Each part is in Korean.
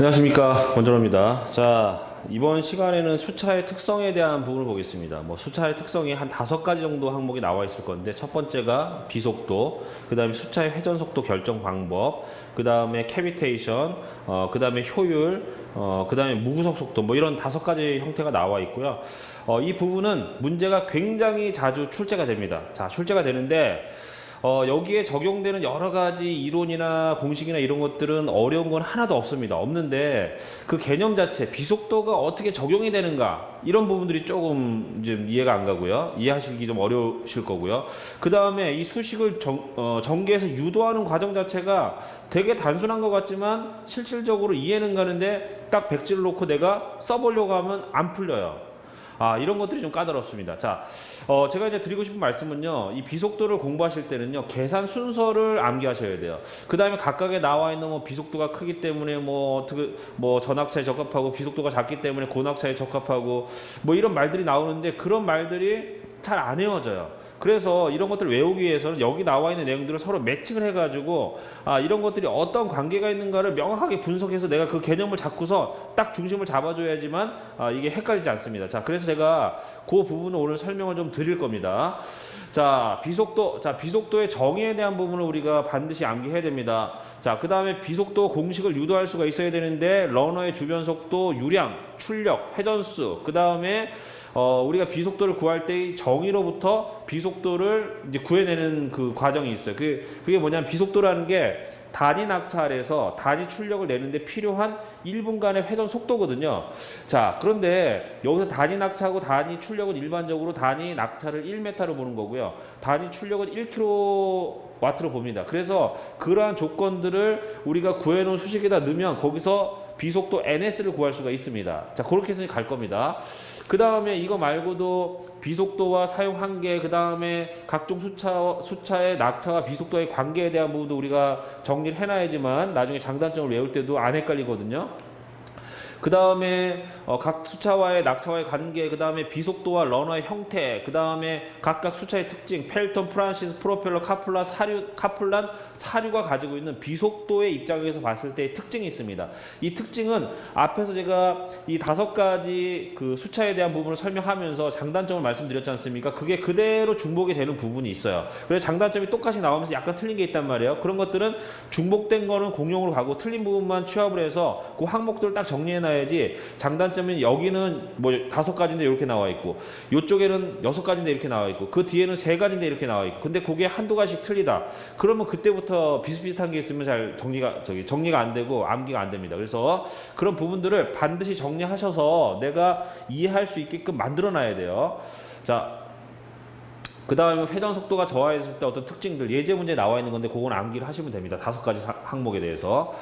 안녕하십니까, 권준호입니다. 자, 이번 시간에는 수차의 특성에 대한 부분을 보겠습니다. 수차의 특성이 한 5가지 정도 항목이 나와 있을 건데, 첫 번째가 비속도, 그 다음에 수차의 회전속도 결정 방법, 그 다음에 캐비테이션, 그 다음에 효율, 그 다음에 무구석 속도, 이런 5가지 형태가 나와 있고요. 이 부분은 문제가 굉장히 자주 출제가 됩니다. 자, 출제가 되는데, 여기에 적용되는 여러 가지 이론이나 공식이나 이런 것들은 어려운 건 하나도 없습니다. 없는데 그 개념 자체, 비속도가 어떻게 적용이 되는가, 이런 부분들이 조금 좀 이해가 안 가고요. 이해하시기 좀 어려우실 거고요. 그 다음에 이 수식을 전개해서 유도하는 과정 자체가 되게 단순한 것 같지만 실질적으로 이해는 가는데 딱 백지를 놓고 내가 써보려고 하면 안 풀려요. 이런 것들이 좀 까다롭습니다. 자, 제가 이제 드리고 싶은 말씀은요, 이 비속도를 공부하실 때는요, 계산 순서를 암기하셔야 돼요. 그 다음에 각각에 나와 있는 비속도가 크기 때문에 전압차에 적합하고, 비속도가 작기 때문에 고압차에 적합하고, 이런 말들이 나오는데 그런 말들이 잘 안 외워져요. 그래서 이런 것들을 외우기 위해서는 여기 나와 있는 내용들을 서로 매칭을 해가지고 이런 것들이 어떤 관계가 있는가를 명확하게 분석해서 내가 그 개념을 잡고서 딱 중심을 잡아줘야지만 이게 헷갈리지 않습니다. 자, 그래서 제가 그 부분을 오늘 설명을 좀 드릴 겁니다. 자, 비속도의 정의에 대한 부분을 우리가 반드시 암기해야 됩니다. 자, 그 다음에 비속도 공식을 유도할 수가 있어야 되는데, 러너의 주변 속도, 유량, 출력, 회전수, 그 다음에 우리가 비속도를 구할 때의 정의로부터 비속도를 이제 구해내는 그 과정이 있어요. 그게 뭐냐면, 비속도라는 게 단위 낙차 아래에서 단위 출력을 내는데 필요한 1분간의 회전 속도거든요. 자, 그런데 여기서 단위 낙차하고 단위 출력은 일반적으로 단위 낙차를 1m로 보는 거고요. 단위 출력은 1kW로 봅니다. 그래서 그러한 조건들을 우리가 구해놓은 수식에다 넣으면 거기서 비속도 NS를 구할 수가 있습니다. 자, 그렇게 해서 갈 겁니다. 그 다음에 이거 말고도 비속도와 사용 한계, 그 다음에 각종 수차의 낙차와 비속도의 관계에 대한 부분도 우리가 정리를 해놔야지만 나중에 장단점을 외울 때도 안 헷갈리거든요. 그 다음에 각 수차와의 낙차와의 관계, 그 다음에 비속도와 러너의 형태, 그 다음에 각각 수차의 특징, 펠턴, 프란시스, 프로펠러, 카플란, 사류가 가지고 있는 비속도의 입장에서 봤을 때의 특징이 있습니다. 이 특징은 앞에서 제가 이 5가지 그 수차에 대한 부분을 설명하면서 장단점을 말씀드렸지 않습니까? 그게 그대로 중복이 되는 부분이 있어요. 그래서 장단점이 똑같이 나오면서 약간 틀린 게 있단 말이에요. 그런 것들은 중복된 거는 공용으로 가고 틀린 부분만 취합을 해서 그 항목들을 딱 정리해놔야 지. 장단점은 여기는 5가지인데 이렇게 나와 있고, 이쪽에는 6가지인데 이렇게 나와 있고, 그 뒤에는 3가지인데 이렇게 나와 있고, 근데 그게 한두 가지씩 틀리다. 그러면 그때부터 비슷비슷한 게 있으면 잘 정리가 안 되고 암기가 안 됩니다. 그래서 그런 부분들을 반드시 정리하셔서 내가 이해할 수 있게끔 만들어 놔야 돼요. 자, 그 다음에 회전 속도가 저하했을 때 어떤 특징들, 예제 문제에 나와 있는 건데 그건 암기를 하시면 됩니다. 5가지 항목에 대해서.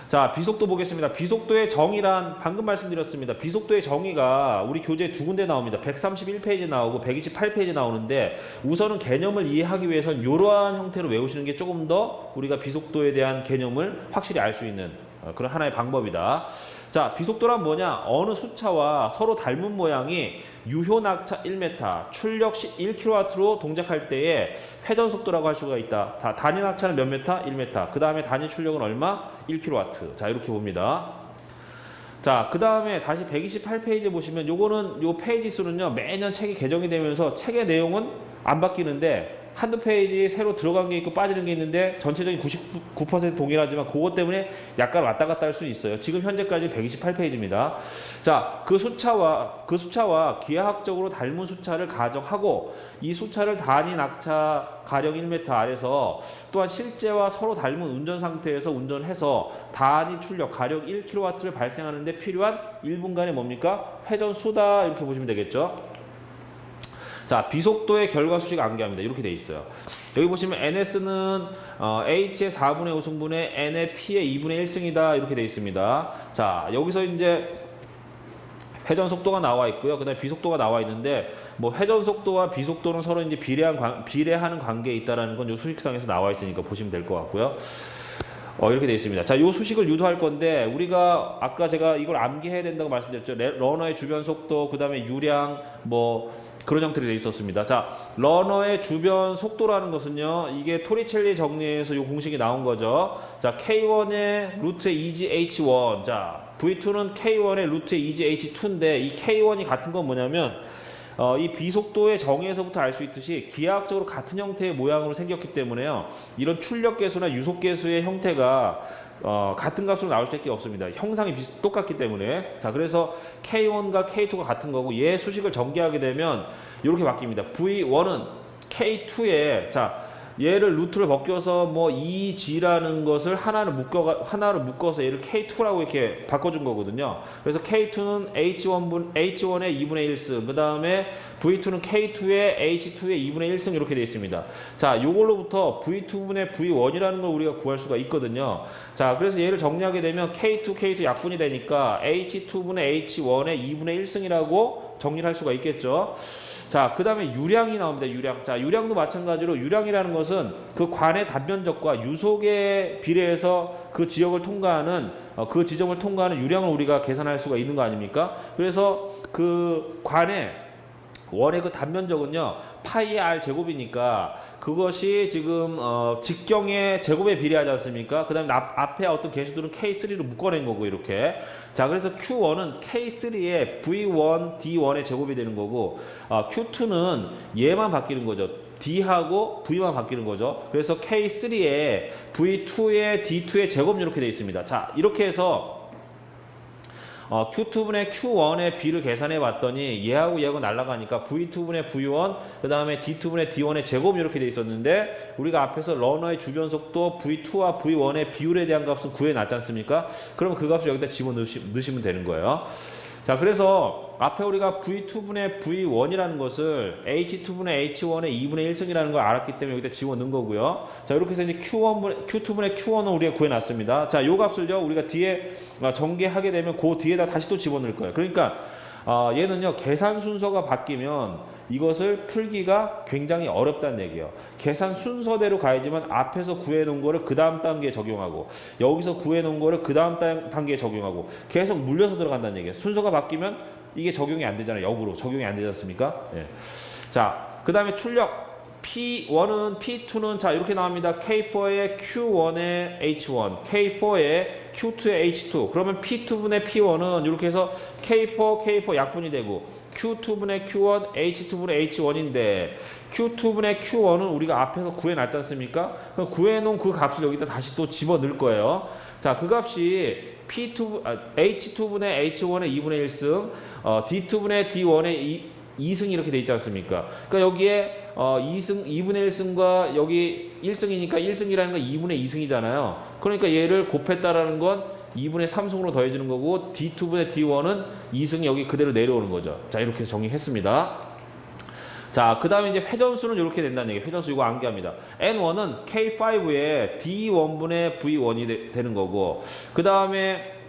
자, 비속도 보겠습니다. 비속도의 정의란 방금 말씀드렸습니다. 비속도의 정의가 우리 교재에 2군데 나옵니다. 131페이지 나오고 128페이지 나오는데, 우선은 개념을 이해하기 위해서는 이러한 형태로 외우시는 게 조금 더 우리가 비속도에 대한 개념을 확실히 알 수 있는 그런 하나의 방법이다. 자, 비속도란 뭐냐? 어느 수차와 서로 닮은 모양이 유효 낙차 1m, 출력 1kW로 동작할 때에 회전 속도라고 할 수가 있다. 자, 단위 낙차는 몇 m? 1m. 그 다음에 단위 출력은 얼마? 1kW. 자, 이렇게 봅니다. 자, 그 다음에 다시 128페이지 보시면 요거는 요 페이지 수는요, 매년 책이 개정이 되면서 책의 내용은 안 바뀌는데 한두 페이지 새로 들어간 게 있고 빠지는 게 있는데 전체적인 99% 동일하지만 그것 때문에 약간 왔다 갔다 할 수 있어요. 지금 현재까지 128페이지입니다. 자, 그 수차와 기하학적으로 닮은 수차를 가정하고, 이 수차를 단위 낙차 가령 1m 아래서 또한 실제와 서로 닮은 운전 상태에서 운전해서 단위 출력 가령 1kW를 발생하는 데 필요한 1분간의 뭡니까? 회전 수다, 이렇게 보시면 되겠죠. 자, 비속도의 결과 수식 암기합니다. 이렇게 돼 있어요. 여기 보시면 NS는 H의 4분의 5승분의 N의 P의 2분의 1승이다. 이렇게 돼 있습니다. 자, 여기서 이제 회전 속도가 나와 있고요. 그 다음에 비속도가 나와 있는데, 회전 속도와 비속도는 서로 이제 비례하는 관계에 있다라는 건 요 수식상에서 나와 있으니까 보시면 될 것 같고요. 이렇게 되어 있습니다. 자, 요 수식을 유도할 건데, 우리가 아까 제가 이걸 암기해야 된다고 말씀드렸죠. 러너의 주변 속도, 그 다음에 유량, 그런 형태로 되어 있었습니다. 자, 러너의 주변 속도라는 것은요, 이게 토리첼리 정리에서 이 공식이 나온 거죠. 자, K1의 루트의 EGH1. 자, V2는 K1의 루트의 EGH2인데, 이 K1이 같은 건 뭐냐면, 이 비속도의 정의에서부터 알 수 있듯이 기하학적으로 같은 형태의 모양으로 생겼기 때문에요. 이런 출력계수나 유속계수의 형태가 같은 값으로 나올 수밖에 없습니다. 형상이 똑같기 때문에. 자, 그래서 K1과 K2가 같은 거고, 얘 수식을 전개하게 되면 이렇게 바뀝니다. V1은 K2에, 자, 얘를 루트를 벗겨서 뭐 2G라는 것을 하나로 묶어서 얘를 K2라고 이렇게 바꿔준 거거든요. 그래서 K2는 H1의 2분의 1승, 그 다음에 V2는 K2의 H2의 2분의 1승 이렇게 되어 있습니다. 자, 요걸로부터 V2분의 V1이라는 걸 우리가 구할 수가 있거든요. 자, 그래서 얘를 정리하게 되면 K2 약분이 되니까 H2분의 H1의 2분의 1승이라고 정리를 할 수가 있겠죠. 자, 그 다음에 유량이 나옵니다. 유량. 자, 유량도 마찬가지로 유량이라는 것은 그 관의 단면적과 유속에 비례해서 그 지역을 통과하는 그 지점을 통과하는 유량을 우리가 계산할 수가 있는 거 아닙니까? 그래서 그 관의 원의 그 단면적은요, 파이의 r 제곱이니까 그것이 지금 직경의 제곱에 비례하지 않습니까? 그 다음에 앞에 어떤 개수들은 K3로 묶어낸 거고 이렇게. 자, 그래서 Q1은 K3의 V1, D1의 제곱이 되는 거고, Q2는 얘만 바뀌는 거죠. D하고 V만 바뀌는 거죠. 그래서 K3의 V2의 D2의 제곱 이렇게 되어 있습니다. 자, 이렇게 해서 Q2분의 Q1의 B를 계산해 봤더니 얘하고 얘하고 날아가니까 V2분의 V1 그 다음에 D2분의 D1의 제곱이 이렇게 돼 있었는데, 우리가 앞에서 러너의 주변 속도 V2와 V1의 비율에 대한 값은 구해 놨지 않습니까? 그럼 그 값을 여기다 집어넣으시면 되는 거예요. 자, 그래서 앞에 우리가 V2분의 V1이라는 것을 H2분의 H1의 2분의 1승이라는 걸 알았기 때문에 여기다 집어넣은 거고요. 자, 이렇게 해서 이제 Q2분의 Q1은 우리가 구해놨습니다. 자, 요 값을요, 우리가 뒤에 전개하게 되면 그 뒤에다 다시 또 집어넣을 거예요. 그러니까 얘는요, 계산 순서가 바뀌면 이것을 풀기가 굉장히 어렵다는 얘기예요. 계산 순서대로 가야지만 앞에서 구해놓은 거를 그 다음 단계에 적용하고, 여기서 구해놓은 거를 그 다음 단계에 적용하고, 계속 물려서 들어간다는 얘기예요. 순서가 바뀌면 이게 적용이 안 되잖아요. 역으로 적용이 안 되지 않습니까? 예. 자, 그 다음에 출력 P1은 P2는 자, 이렇게 나옵니다. K4의 Q1의 H1, K4의 Q2의 H2. 그러면 P2분의 P1은 이렇게 해서 K4 약분이 되고, Q2분의 Q1, H2분의 H1인데, Q2분의 Q1은 우리가 앞에서 구해놨지 않습니까? 그럼 구해놓은 그 값을 여기다 다시 또 집어넣을 거예요. 자, 그 값이 H2분의 H1의 2분의 1승, D2분의 D1의 2승이 이렇게 돼 있지 않습니까? 그러니까 여기에 2분의 1승과 여기 1승이니까 1승이라는 건 2분의 2승이잖아요. 그러니까 얘를 곱했다라는 건 2분의 3승으로 더해지는 거고, D2분의 D1은 2승이 여기 그대로 내려오는 거죠. 자, 이렇게 정리했습니다. 자, 그 다음에 이제 회전수는 이렇게 된다는 얘기예요. 회전수 이거 암기합니다. N1은 K5의 D1분의 V1이 되는 거고, 그 다음에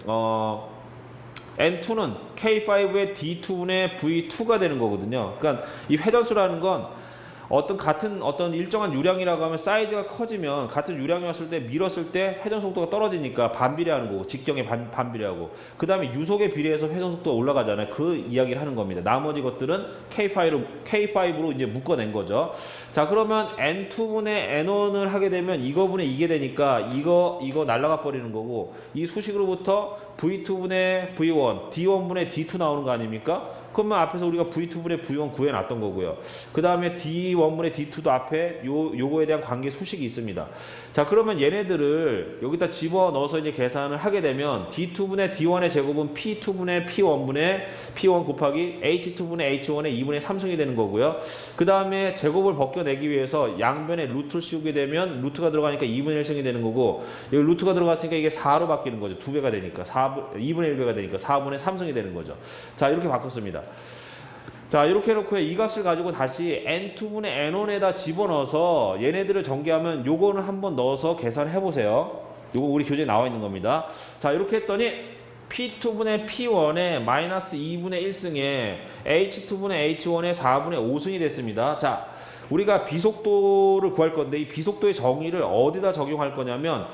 N2는 K5의 D2분의 V2가 되는 거거든요. 그러니까 이 회전수라는 건 어떤 일정한 유량이라고 하면 사이즈가 커지면 같은 유량이 왔을 때 밀었을 때 회전 속도가 떨어지니까 반비례하는 거고, 직경에 반비례하고, 그 다음에 유속에 비례해서 회전 속도가 올라가잖아요. 그 이야기를 하는 겁니다. 나머지 것들은 K5로 이제 묶어낸 거죠. 자, 그러면 N2분의 N1을 하게 되면 이거분의 이게 되니까 이거 날라가 버리는 거고, 이 수식으로부터 V2분의 V1, D1분의 D2 나오는 거 아닙니까? 그러면 앞에서 우리가 V2분의 V1 구해놨던 거고요. 그 다음에 D1분의 D2도 앞에 요거에 대한 관계 수식이 있습니다. 자, 그러면 얘네들을 여기다 집어넣어서 이제 계산을 하게 되면 D2분의 D1의 제곱은 P2분의 P1 곱하기 H2분의 H1의 2분의 3승이 되는 거고요. 그 다음에 제곱을 벗겨내기 위해서 양변에 루트를 씌우게 되면 루트가 들어가니까 2분의 1승이 되는 거고, 여기 루트가 들어갔으니까 이게 4로 바뀌는 거죠. 2배가 되니까 2분의 1배가 되니까 4분의 3승이 되는 거죠. 자, 이렇게 바꿨습니다. 자, 이렇게 해놓고 이 값을 가지고 다시 N2분의 N1에다 집어넣어서 얘네들을 전개하면 요거는 한번 넣어서 계산해 보세요. 요거 우리 교재에 나와 있는 겁니다. 자, 이렇게 했더니 P2분의 P1에 마이너스 2분의 1승에 H2분의 H1에 4분의 5승이 됐습니다. 자, 우리가 비속도를 구할 건데 이 비속도의 정의를 어디다 적용할 거냐면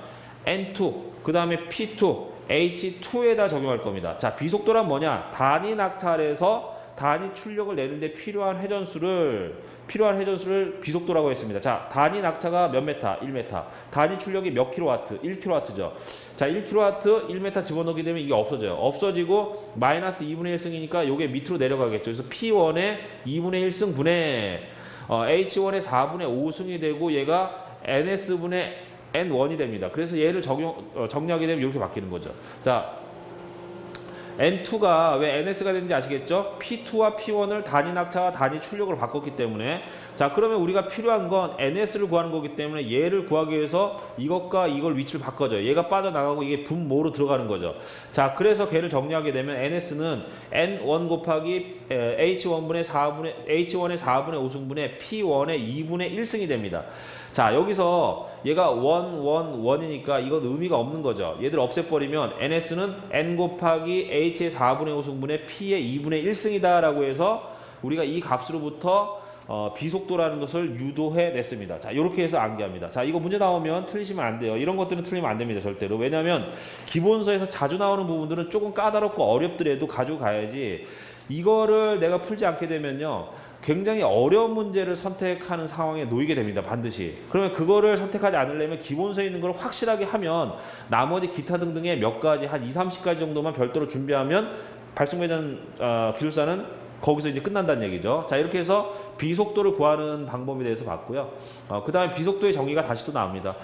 N2, 그 다음에 P2, H2에다 적용할 겁니다. 자, 비속도란 뭐냐? 단위 낙찰에서 단위 출력을 내는데 필요한 회전수를 비속도라고 했습니다. 자, 단위 낙차가 몇 메타? 1메타. 단위 출력이 몇 킬로와트? 1킬로와트죠. 자, 1킬로와트 1메타 집어넣게 되면 이게 없어져요. 없어지고 마이너스 2분의 1승이니까 이게 밑으로 내려가겠죠. 그래서 P1의 2분의 1승 분의 H1의 4분의 5승이 되고 얘가 NS분의 N1이 됩니다. 그래서 얘를 정리하게 되면 이렇게 바뀌는 거죠. 자, N2가 왜 NS가 되는지 아시겠죠? P2와 P1을 단위 낙차와 단위 출력으로 바꿨기 때문에, 자, 그러면 우리가 필요한 건 NS를 구하는 거기 때문에 얘를 구하기 위해서 이것과 이걸 위치를 바꿔줘요. 얘가 빠져나가고 이게 분모로 들어가는 거죠. 자, 그래서 걔를 정리하게 되면 NS는 N1 곱하기 H1의 4분의 5승분의 P1의 2분의 1승이 됩니다. 자, 여기서 얘가 1이니까 이건 의미가 없는 거죠. 얘들 없애버리면 NS는 N 곱하기 H의 4분의 5승분의 P의 2분의 1승이다 라고 해서 우리가 이 값으로부터 비속도라는 것을 유도해 냈습니다. 자, 이렇게 해서 암기합니다. 자, 이거 문제 나오면 틀리시면 안 돼요. 이런 것들은 틀리면 안 됩니다. 절대로. 왜냐하면 기본서에서 자주 나오는 부분들은 조금 까다롭고 어렵더라도 가지고 가야지, 이거를 내가 풀지 않게 되면요, 굉장히 어려운 문제를 선택하는 상황에 놓이게 됩니다. 반드시. 그러면 그거를 선택하지 않으려면 기본서에 있는 걸 확실하게 하면 나머지 기타 등등의 몇 가지, 한 2, 30가지 정도만 별도로 준비하면 발성회전 기술사는 거기서 이제 끝난다는 얘기죠. 자, 이렇게 해서 비속도를 구하는 방법에 대해서 봤고요. 그 다음에 비속도의 정의가 다시 또 나옵니다.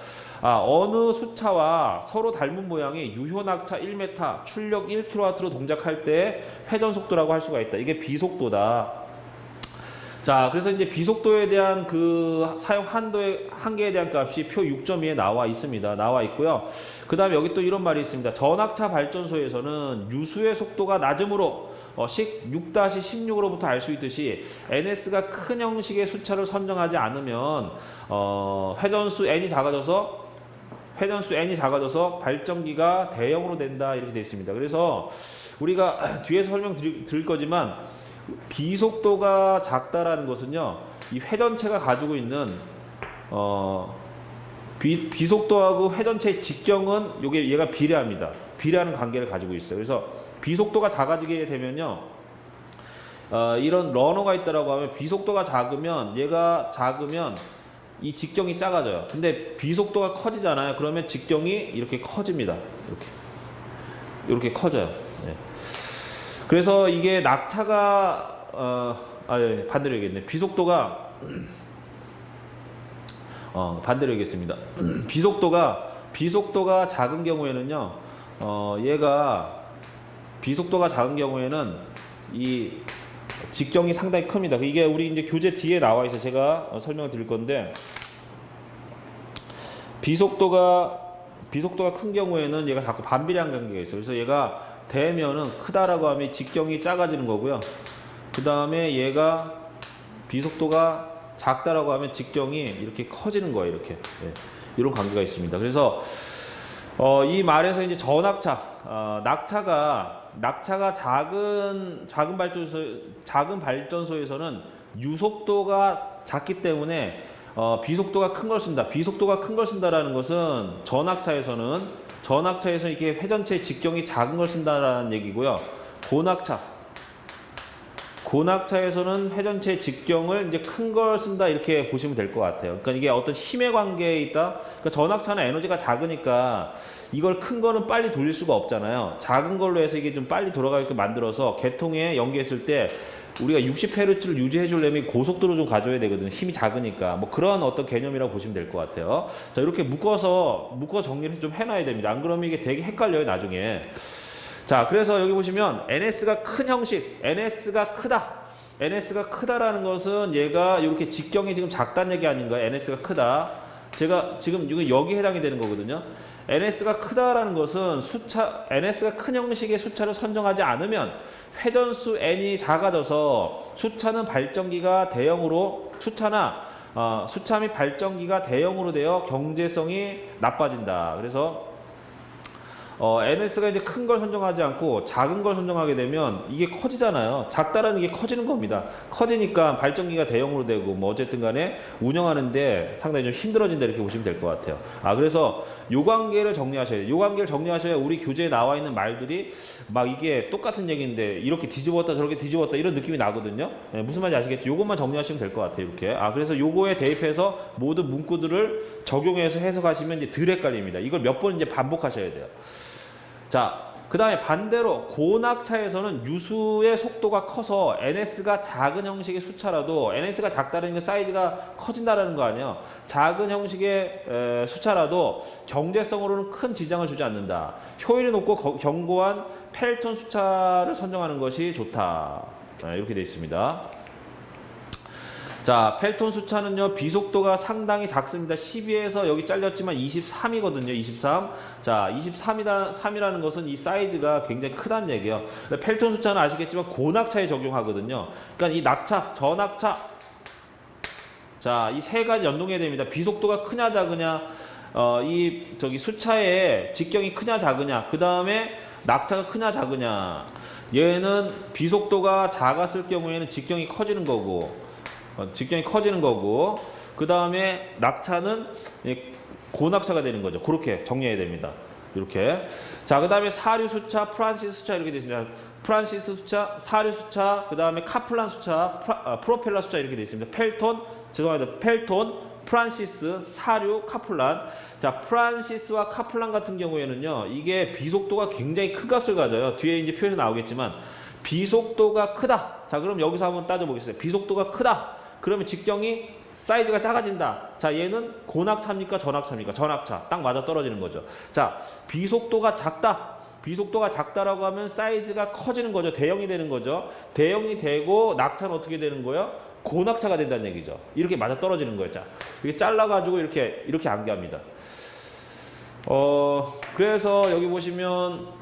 어느 수차와 서로 닮은 모양의 유효낙차 1m, 출력 1kW로 동작할 때 회전속도라고 할 수가 있다. 이게 비속도다. 자, 그래서 이제 비속도에 대한 그 사용 한계에 대한 값이 표 6.2에 나와 있습니다. 나와 있고요. 그 다음에 여기 또 이런 말이 있습니다. 전압차 발전소에서는 유수의 속도가 낮으므로 6-16으로부터 알 수 있듯이 NS가 큰 형식의 수차를 선정하지 않으면 회전수 N이 작아져서 발전기가 대형으로 된다, 이렇게 되어 있습니다. 그래서 우리가 뒤에서 설명드릴 거지만 비속도가 작다라는 것은요, 이 회전체가 가지고 있는 비속도하고 회전체의 직경은 얘가 비례합니다. 비례하는 관계를 가지고 있어요. 그래서 비속도가 작아지게 되면요, 이런 러너가 있다라고 하면 비속도가 작으면 이 직경이 작아져요. 근데 비속도가 커지잖아요. 그러면 직경이 이렇게 커집니다. 이렇게 커져요. 네. 그래서 이게 낙차가 반대로 얘기했네. 비속도가 반대로 얘기했습니다. 비속도가 작은 경우에는요, 비속도가 작은 경우에는 이 직경이 상당히 큽니다. 이게 우리 이제 교재 뒤에 나와 있어서 제가 설명을 드릴 건데, 비속도가 큰 경우에는 얘가 자꾸 반비례한 관계가 있어요. 그래서 얘가 대면은 크다라고 하면 직경이 작아지는 거고요. 그 다음에 얘가 비속도가 작다라고 하면 직경이 이렇게 커지는 거예요. 이렇게. 네. 이런 관계가 있습니다. 그래서 이 말에서 이제 저낙차, 낙차가 작은 발전소에서는 유속도가 작기 때문에 비속도가 큰 걸 쓴다. 비속도가 큰 걸 쓴다라는 것은 전낙차에서는 이렇게 회전체의 직경이 작은 걸 쓴다라는 얘기고요. 고낙차에서는 회전체의 직경을 이제 큰 걸 쓴다, 이렇게 보시면 될 것 같아요. 그러니까 이게 어떤 힘의 관계에 있다. 그러니까 전낙차는 에너지가 작으니까 이걸 큰 거는 빨리 돌릴 수가 없잖아요. 작은 걸로 해서 이게 좀 빨리 돌아가게끔 만들어서 계통에 연계했을 때 우리가 60Hz를 유지해 주려면 고속도로 좀 가져야 되거든요. 힘이 작으니까. 뭐 그런 어떤 개념이라고 보시면 될 것 같아요. 자, 이렇게 묶어 정리를 좀 해놔야 됩니다. 안 그러면 이게 되게 헷갈려요, 나중에. 자, 그래서 여기 보시면 NS가 큰 형식, NS가 크다라는 것은 얘가 이렇게 직경이 지금 작다는 얘기 아닌가요? NS가 크다. 제가 지금 이거 여기 해당이 되는 거거든요. NS가 크다라는 것은 NS가 큰 형식의 수차를 선정하지 않으면 회전수 N이 작아져서 수차는 발전기가 대형으로, 수차 및 발전기가 대형으로 되어 경제성이 나빠진다. 그래서 NS가 이제 큰 걸 선정하지 않고 작은 걸 선정하게 되면 이게 커지잖아요. 작다라는 게 커지는 겁니다. 커지니까 발전기가 대형으로 되고 뭐 어쨌든 간에 운영하는데 상당히 좀 힘들어진다 이렇게 보시면 될 것 같아요. 그래서 요 관계를 정리하셔야 돼요. 요 관계를 정리하셔야 우리 교재에 나와 있는 말들이 막 이게 똑같은 얘기인데 이렇게 뒤집었다 저렇게 뒤집었다 이런 느낌이 나거든요. 네, 무슨 말인지 아시겠죠? 요것만 정리하시면 될 것 같아요. 이렇게. 그래서 요거에 대입해서 모든 문구들을 적용해서 해석하시면 이제 덜 헷갈립니다. 이걸 몇 번 이제 반복하셔야 돼요. 자, 그 다음에 반대로 고낙차에서는 유수의 속도가 커서 NS가 작은 형식의 수차라도 NS가 작다는 게 사이즈가 커진다는 거 아니에요. 작은 형식의 수차라도 경제성으로는 큰 지장을 주지 않는다. 효율이 높고 견고한 펠톤 수차를 선정하는 것이 좋다. 이렇게 되어 있습니다. 자, 펠톤 수차는요, 비속도가 상당히 작습니다. 12에서 여기 잘렸지만 23이거든요, 23. 자, 23이라는 것은 이 사이즈가 굉장히 크다는 얘기예요. 펠톤 수차는 아시겠지만 고낙차에 적용하거든요. 그러니까 이 낙차, 저낙차. 자, 이 세 가지 연동해야 됩니다. 비속도가 크냐, 작으냐, 수차의 직경이 크냐, 작으냐, 그 다음에 낙차가 크냐, 작으냐. 얘는 비속도가 작았을 경우에는 직경이 커지는 거고, 그 다음에 낙차는 고낙차가 되는 거죠. 그렇게 정리해야 됩니다. 이렇게. 자, 그 다음에 사류 수차, 프란시스 수차 이렇게 되어 있습니다. 프란시스 수차, 사류 수차, 그 다음에 카플란 수차, 프로펠러 수차 이렇게 되어 있습니다. 펠톤, 프란시스, 사류, 카플란. 자, 프란시스와 카플란 같은 경우에는요, 이게 비속도가 굉장히 큰 값을 가져요. 뒤에 이제 표에서 나오겠지만, 비속도가 크다. 자, 그럼 여기서 한번 따져보겠습니다. 비속도가 크다. 그러면 직경이 사이즈가 작아진다. 자, 얘는 고낙차입니까? 저낙차입니까? 저낙차. 딱 맞아 떨어지는 거죠. 자, 비속도가 작다. 비속도가 작다라고 하면 사이즈가 커지는 거죠. 대형이 되는 거죠. 대형이 되고 낙차는 어떻게 되는 거예요? 고낙차가 된다는 얘기죠. 이렇게 맞아 떨어지는 거예요. 자, 이렇게 잘라가지고 이렇게 암기합니다. 그래서 여기 보시면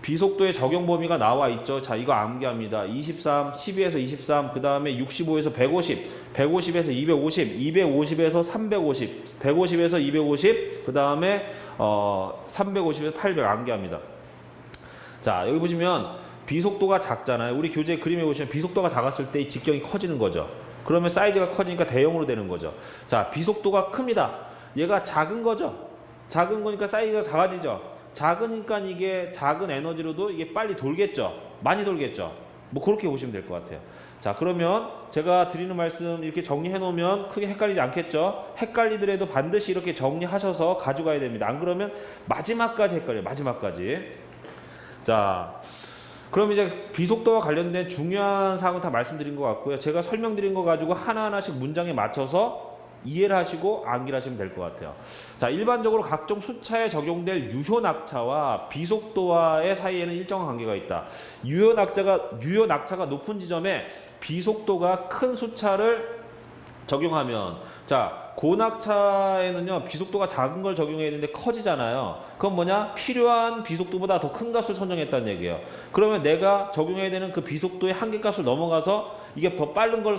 비속도의 적용 범위가 나와 있죠. 자, 이거 암기합니다. 23, 12에서 23, 그 다음에 65에서 150, 150에서 250, 250에서 350, 150에서 250, 그 다음에 350에서 800 암기합니다. 자, 여기 보시면 비속도가 작잖아요. 우리 교재 그림에 보시면 비속도가 작았을 때 이 직경이 커지는 거죠. 그러면 사이즈가 커지니까 대형으로 되는 거죠. 자, 비속도가 큽니다. 얘가 작은 거죠. 작은 거니까 사이즈가 작아지죠. 작으니까 이게 작은 에너지로도 이게 빨리 돌겠죠. 많이 돌겠죠. 뭐 그렇게 보시면 될 것 같아요. 자, 그러면 제가 드리는 말씀 이렇게 정리해 놓으면 크게 헷갈리지 않겠죠. 헷갈리더라도 반드시 이렇게 정리하셔서 가져가야 됩니다. 안 그러면 마지막까지 헷갈려요. 마지막까지. 자, 그럼 이제 비속도와 관련된 중요한 사항은 다 말씀드린 것 같고요. 제가 설명드린 거 가지고 하나하나씩 문장에 맞춰서 이해를 하시고 암기를 하시면 될 것 같아요. 자, 일반적으로 각종 수차에 적용될 유효 낙차와 비속도와의 사이에는 일정한 관계가 있다. 유효 낙차가 높은 지점에 비속도가 큰 수차를 적용하면, 자, 고낙차에는요 비속도가 작은 걸 적용해야 되는데 커지잖아요. 그건 뭐냐? 필요한 비속도보다 더 큰 값을 선정했다는 얘기예요. 그러면 내가 적용해야 되는 그 비속도의 한계값을 넘어가서 이게 더 빠른 걸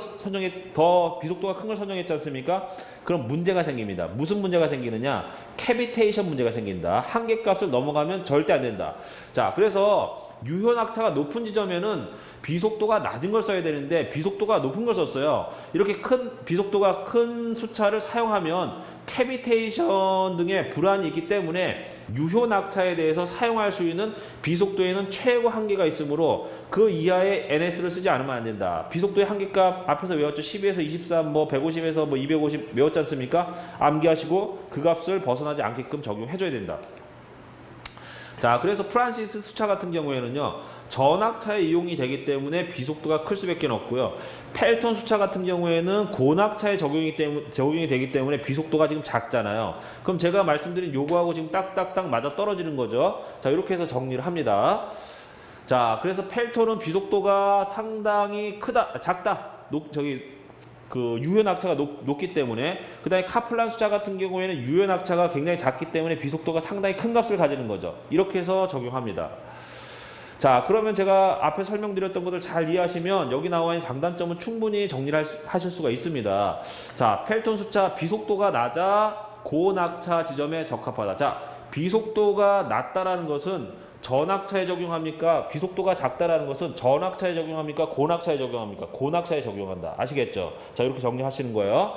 더 비속도가 큰 걸 선정했지 않습니까? 그럼 문제가 생깁니다. 무슨 문제가 생기느냐? 캐비테이션 문제가 생긴다. 한계값을 넘어가면 절대 안 된다. 자, 그래서 유효 낙차가 높은 지점에는 비속도가 낮은 걸 써야 되는데 비속도가 높은 걸 썼어요. 이렇게 비속도가 큰 수차를 사용하면 캐비테이션 등의 불안이 있기 때문에 유효 낙차에 대해서 사용할 수 있는 비속도에는 최고 한계가 있으므로 그 이하의 NS를 쓰지 않으면 안 된다. 비속도의 한계값 앞에서 외웠죠. 12에서 23, 150에서 250 외웠지 않습니까? 암기하시고 그 값을 벗어나지 않게끔 적용해줘야 된다. 자, 그래서 프란시스 수차 같은 경우에는요, 저낙차에 이용이 되기 때문에 비속도가 클 수밖에 없고요. 펠톤 수차 같은 경우에는 고낙차에 적용이 되기 때문에 비속도가 지금 작잖아요. 그럼 제가 말씀드린 요거하고 지금 딱딱딱 맞아 떨어지는 거죠. 자, 이렇게 해서 정리를 합니다. 자, 그래서 펠톤은 비속도가 상당히 작다. 유효 낙차가 높기 때문에, 그 다음에 카플란 수차 같은 경우에는 유효 낙차가 굉장히 작기 때문에 비속도가 상당히 큰 값을 가지는 거죠. 이렇게 해서 적용합니다. 자, 그러면 제가 앞에 설명드렸던 것을 잘 이해하시면 여기 나와 있는 장단점은 충분히 정리를 하실 수가 있습니다. 자, 펠톤 수차 비속도가 낮아 고낙차 지점에 적합하다. 자, 비속도가 낮다라는 것은 전압차에 적용합니까? 비속도가 작다라는 것은 전압차에 적용합니까? 고낙차에 적용합니까? 고낙차에 적용한다. 아시겠죠? 자, 이렇게 정리하시는 거예요.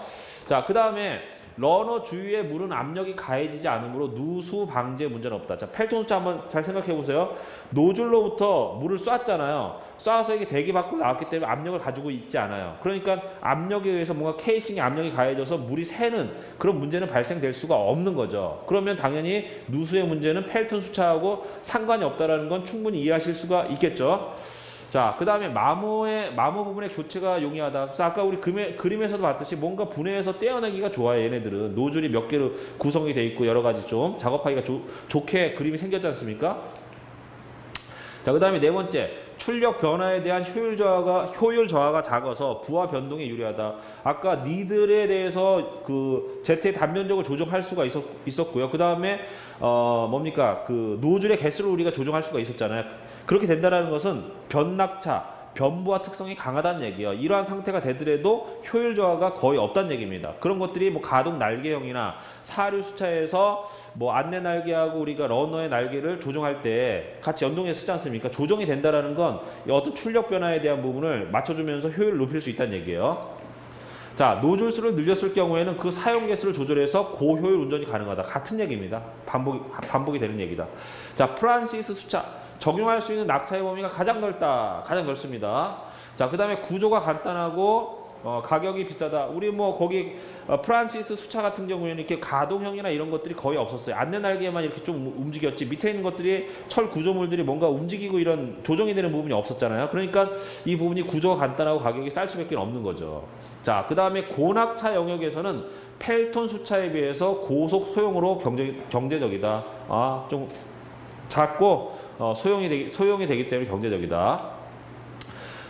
자, 그 다음에 러너 주위에 물은 압력이 가해지지 않으므로 누수 방지에 문제는 없다. 자, 펠톤 수차 한번 잘 생각해 보세요. 노즐로부터 물을 쐈잖아요. 쏴서 이게 대기 밖으로 나왔기 때문에 압력을 가지고 있지 않아요. 그러니까 압력에 의해서 뭔가 케이싱에 압력이 가해져서 물이 새는 그런 문제는 발생될 수가 없는 거죠. 그러면 당연히 누수의 문제는 펠톤 수차하고 상관이 없다라는 건 충분히 이해하실 수가 있겠죠. 자, 그 다음에 마모 부분의 교체가 용이하다. 그래서 아까 우리 그림에서도 봤듯이 뭔가 분해해서 떼어내기가 좋아요. 얘네들은 노즐이 몇 개로 구성이 돼 있고 여러 가지 좀 작업하기가 좋게 그림이 생겼지 않습니까? 자, 그 다음에 네 번째, 출력 변화에 대한 효율 저하가 작아서 부하 변동에 유리하다. 아까 니들에 대해서 그 Z의 단면적을 조정할 수가 있었고요. 그 다음에 뭡니까? 그 노즐의 개수를 우리가 조정할 수가 있었잖아요. 그렇게 된다는 것은 변낙차, 변부하 특성이 강하다는 얘기예요. 이러한 상태가 되더라도 효율 저하가 거의 없다는 얘기입니다. 그런 것들이 뭐 가동 날개형이나 사류 수차에서 뭐 안내 날개하고 우리가 러너의 날개를 조정할 때 같이 연동해서 쓰지 않습니까? 조정이 된다는 건 어떤 출력 변화에 대한 부분을 맞춰주면서 효율을 높일 수 있다는 얘기예요. 자, 노즐수를 늘렸을 경우에는 그 사용 개수를 조절해서 고효율 운전이 가능하다. 같은 얘기입니다. 반복이 되는 얘기다. 자, 프란시스 수차. 적용할 수 있는 낙차의 범위가 가장 넓다. 가장 넓습니다. 자, 그 다음에 구조가 간단하고 가격이 비싸다. 우리 뭐 거기 프란시스 수차 같은 경우에는 이렇게 가동형이나 이런 것들이 거의 없었어요. 안내 날개만 이렇게 좀 움직였지 밑에 있는 것들이 철 구조물들이 뭔가 움직이고 이런 조정이 되는 부분이 없었잖아요. 그러니까 이 부분이 구조가 간단하고 가격이 쌀 수밖에 없는 거죠. 자, 그 다음에 고낙차 영역에서는 펠톤 수차에 비해서 고속 소형으로 경제적이다. 좀 작고 소형이 되기 때문에 경제적이다.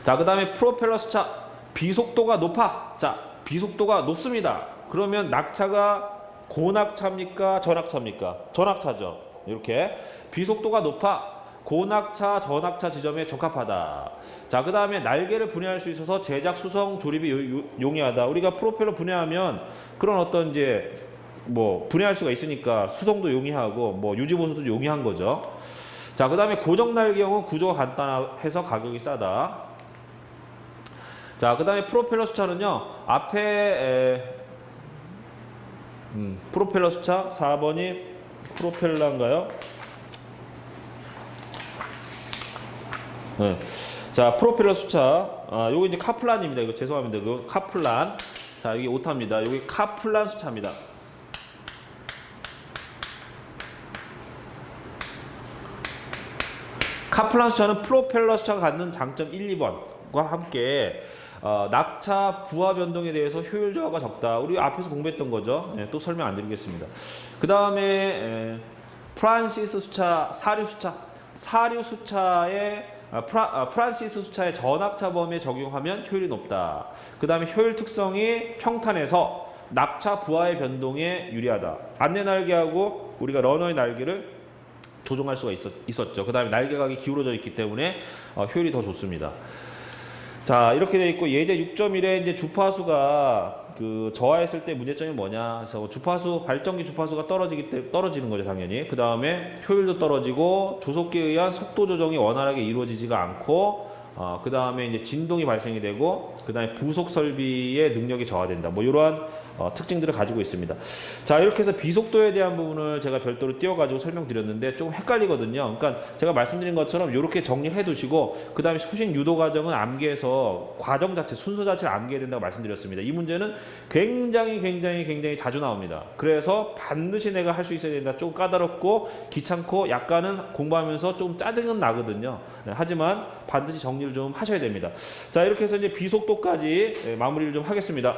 자, 그 다음에 프로펠러 수차 비속도가 높아. 자, 비속도가 높습니다. 그러면 낙차가 고낙차입니까? 전낙차입니까? 전낙차죠. 이렇게 비속도가 높아. 고낙차, 전낙차 지점에 적합하다. 자, 그 다음에 날개를 분해할 수 있어서 제작, 수성, 조립이 용이하다. 우리가 프로펠러 분해하면 그런 어떤 이제 뭐 분해할 수가 있으니까 수성도 용이하고 뭐 유지보수도 용이한 거죠. 자, 그 다음에 고정 날개형은 구조가 간단해서 가격이 싸다. 자, 그 다음에 프로펠러 수차는요, 앞에 프로펠러 수차 4번이 프로펠러인가요? 네. 자, 프로펠러 수차. 요거 이제 카플란입니다. 이거 죄송합니다. 이거 카플란. 자, 여기 오타입니다. 여기 카플란 수차입니다. 카플란 수차는 프로펠러 수차가 갖는 장점 1, 2번과 함께 낙차 부하 변동에 대해서 효율 저하가 적다. 우리 앞에서 공부했던 거죠. 네, 또 설명 안 드리겠습니다. 그 다음에 프란시스 수차, 사류 수차의 프란시스 수차의 전낙차 범위에 적용하면 효율이 높다. 그 다음에 효율 특성이 평탄해서 낙차 부하의 변동에 유리하다. 안내 날개하고 우리가 러너의 날개를 조정할 수가 있었죠. 그 다음에 날개각이 기울어져 있기 때문에 효율이 더 좋습니다. 자, 이렇게 되어 있고 예제 6.1에 이제 주파수가 그 저하했을 때 문제점이 뭐냐? 그래서 주파수 발전기 주파수가 떨어지는 거죠, 당연히. 그 다음에 효율도 떨어지고 조속기에 의한 속도 조정이 원활하게 이루어지지가 않고 그 다음에 이제 진동이 발생이 되고 그 다음에 부속 설비의 능력이 저하된다. 뭐 이러한 특징들을 가지고 있습니다. 자, 이렇게 해서 비속도에 대한 부분을 제가 별도로 띄워가지고 설명드렸는데 조금 헷갈리거든요. 그러니까 제가 말씀드린 것처럼 이렇게 정리를 해두시고 그 다음에 수식 유도 과정은 암기해서 과정 자체, 순서 자체를 암기해야 된다고 말씀드렸습니다. 이 문제는 굉장히 자주 나옵니다. 그래서 반드시 내가 할 수 있어야 된다. 조금 까다롭고 귀찮고 약간은 공부하면서 좀 짜증은 나거든요. 네, 하지만 반드시 정리를 좀 하셔야 됩니다. 자, 이렇게 해서 이제 비속도까지 마무리를 좀 하겠습니다.